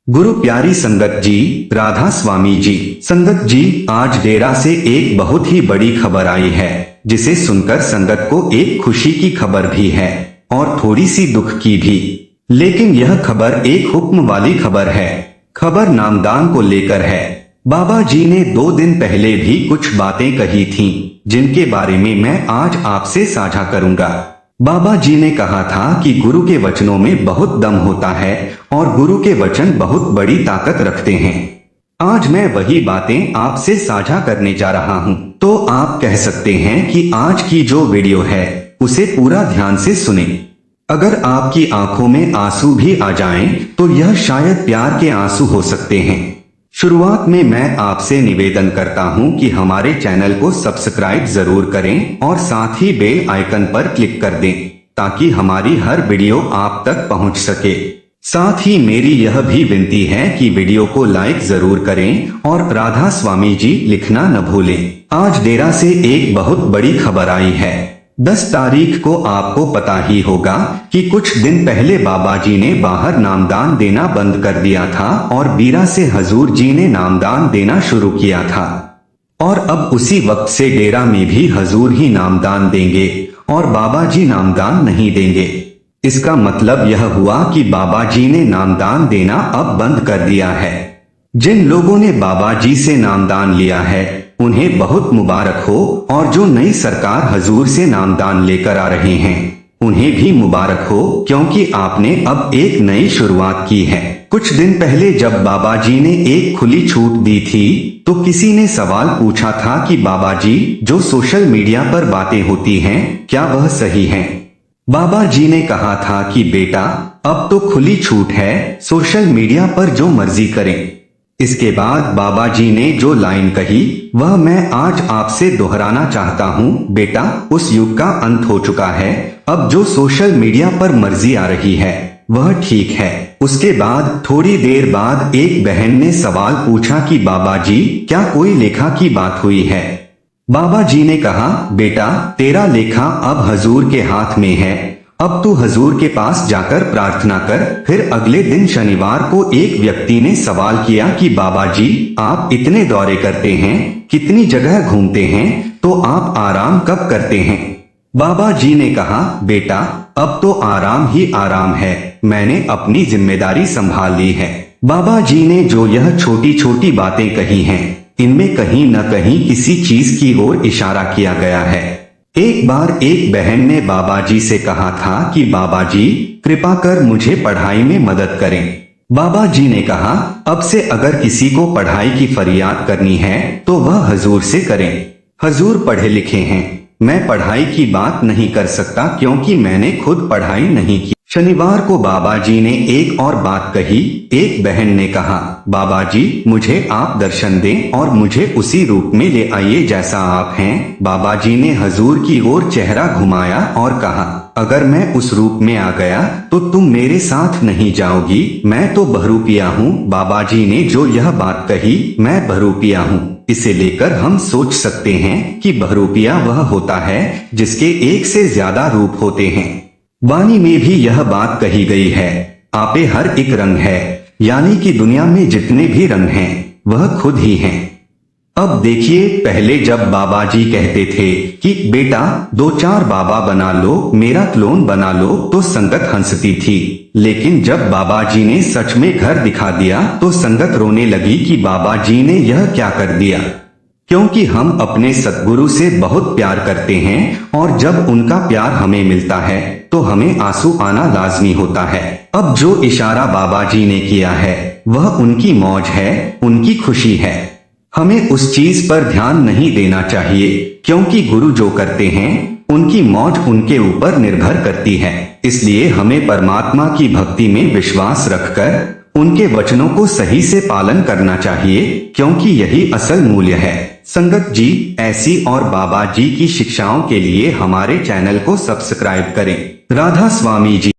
गुरु प्यारी संगत जी, राधा स्वामी जी। संगत जी, आज डेरा से एक बहुत ही बड़ी खबर आई है, जिसे सुनकर संगत को एक खुशी की खबर भी है और थोड़ी सी दुख की भी। लेकिन यह खबर एक हुक्म वाली खबर है। खबर नामदान को लेकर है। बाबा जी ने 2 दिन पहले भी कुछ बातें कही थीं, जिनके बारे में मैं आज आपसे साझा करूंगा। बाबा जी ने कहा था कि गुरु के वचनों में बहुत दम होता है और गुरु के वचन बहुत बड़ी ताकत रखते हैं। आज मैं वही बातें आपसे साझा करने जा रहा हूं। तो आप कह सकते हैं कि आज की जो वीडियो है उसे पूरा ध्यान से सुनें। अगर आपकी आंखों में आंसू भी आ जाएं, तो यह शायद प्यार के आंसू हो सकते हैं। शुरुआत में मैं आपसे निवेदन करता हूं कि हमारे चैनल को सब्सक्राइब जरूर करें और साथ ही बेल आइकन पर क्लिक कर दें, ताकि हमारी हर वीडियो आप तक पहुंच सके। साथ ही मेरी यह भी विनती है कि वीडियो को लाइक जरूर करें और राधा स्वामी जी लिखना न भूलें। आज डेरा से एक बहुत बड़ी खबर आई है। 10 तारीख को आपको पता ही होगा कि कुछ दिन पहले बाबा जी ने बाहर नामदान देना बंद कर दिया था और बीरा से हजूर जी ने नामदान देना शुरू किया था। और अब उसी वक्त से डेरा में भी हजूर ही नामदान देंगे और बाबा जी नामदान नहीं देंगे। इसका मतलब यह हुआ कि बाबा जी ने नामदान देना अब बंद कर दिया है। जिन लोगों ने बाबा जी से नामदान लिया है उन्हें बहुत मुबारक हो, और जो नई सरकार हजूर से नामदान लेकर आ रहे हैं उन्हें भी मुबारक हो, क्योंकि आपने अब एक नई शुरुआत की है। कुछ दिन पहले जब बाबा जी ने एक खुली छूट दी थी, तो किसी ने सवाल पूछा था कि बाबा जी, जो सोशल मीडिया पर बातें होती हैं क्या वह सही हैं? बाबा जी ने कहा था कि बेटा, अब तो खुली छूट है, सोशल मीडिया पर जो मर्जी करें। इसके बाद बाबा जी ने जो लाइन कही वह मैं आज आपसे दोहराना चाहता हूँ। बेटा, उस युग का अंत हो चुका है। अब जो सोशल मीडिया पर मर्जी आ रही है वह ठीक है। उसके बाद थोड़ी देर बाद एक बहन ने सवाल पूछा कि बाबा जी, क्या कोई लेखा की बात हुई है? बाबा जी ने कहा, बेटा, तेरा लेखा अब हजूर के हाथ में है। अब तू हजूर के पास जाकर प्रार्थना कर। फिर अगले दिन शनिवार को एक व्यक्ति ने सवाल किया कि बाबा जी, आप इतने दौरे करते हैं, कितनी जगह घूमते हैं, तो आप आराम कब करते हैं? बाबा जी ने कहा, बेटा, अब तो आराम ही आराम है। मैंने अपनी जिम्मेदारी संभाल ली है। बाबा जी ने जो यह छोटी छोटी बातें कही हैं, इनमें कहीं न कहीं किसी चीज की ओर इशारा किया गया है। एक बार एक बहन ने बाबा जी से कहा था कि बाबा जी, कृपा कर मुझे पढ़ाई में मदद करें। बाबा जी ने कहा, अब से अगर किसी को पढ़ाई की फरियाद करनी है तो वह हजूर से करें। हजूर पढ़े लिखे हैं। मैं पढ़ाई की बात नहीं कर सकता, क्योंकि मैंने खुद पढ़ाई नहीं की। शनिवार को बाबा जी ने एक और बात कही। एक बहन ने कहा, बाबा जी, मुझे आप दर्शन दें और मुझे उसी रूप में ले आइए जैसा आप हैं। बाबा जी ने हजूर की ओर चेहरा घुमाया और कहा, अगर मैं उस रूप में आ गया तो तुम मेरे साथ नहीं जाओगी। मैं तो बहरूपिया हूँ। बाबा जी ने जो यह बात कही, मैं बहरूपिया हूँ, इसे लेकर हम सोच सकते हैं कि बहरूपिया वह होता है जिसके एक से ज्यादा रूप होते हैं। वाणी में भी यह बात कही गई है, आपे हर एक रंग है, यानी कि दुनिया में जितने भी रंग हैं वह खुद ही हैं। अब देखिए, पहले जब बाबा जी कहते थे कि बेटा 2-4 बाबा बना लो, मेरा क्लोन बना लो, तो संगत हंसती थी। लेकिन जब बाबा जी ने सच में घर दिखा दिया तो संगत रोने लगी कि बाबा जी ने यह क्या कर दिया। क्योंकि हम अपने सतगुरु से बहुत प्यार करते हैं और जब उनका प्यार हमें मिलता है तो हमें आंसू आना लाजमी होता है। अब जो इशारा बाबा जी ने किया है वह उनकी मौज है, उनकी खुशी है। हमें उस चीज पर ध्यान नहीं देना चाहिए, क्योंकि गुरु जो करते हैं उनकी मौज उनके ऊपर निर्भर करती है। इसलिए हमें परमात्मा की भक्ति में विश्वास रखकर उनके वचनों को सही से पालन करना चाहिए, क्योंकि यही असल मूल्य है। संगत जी, ऐसी और बाबा जी की शिक्षाओं के लिए हमारे चैनल को सब्सक्राइब करें। राधा स्वामी जी।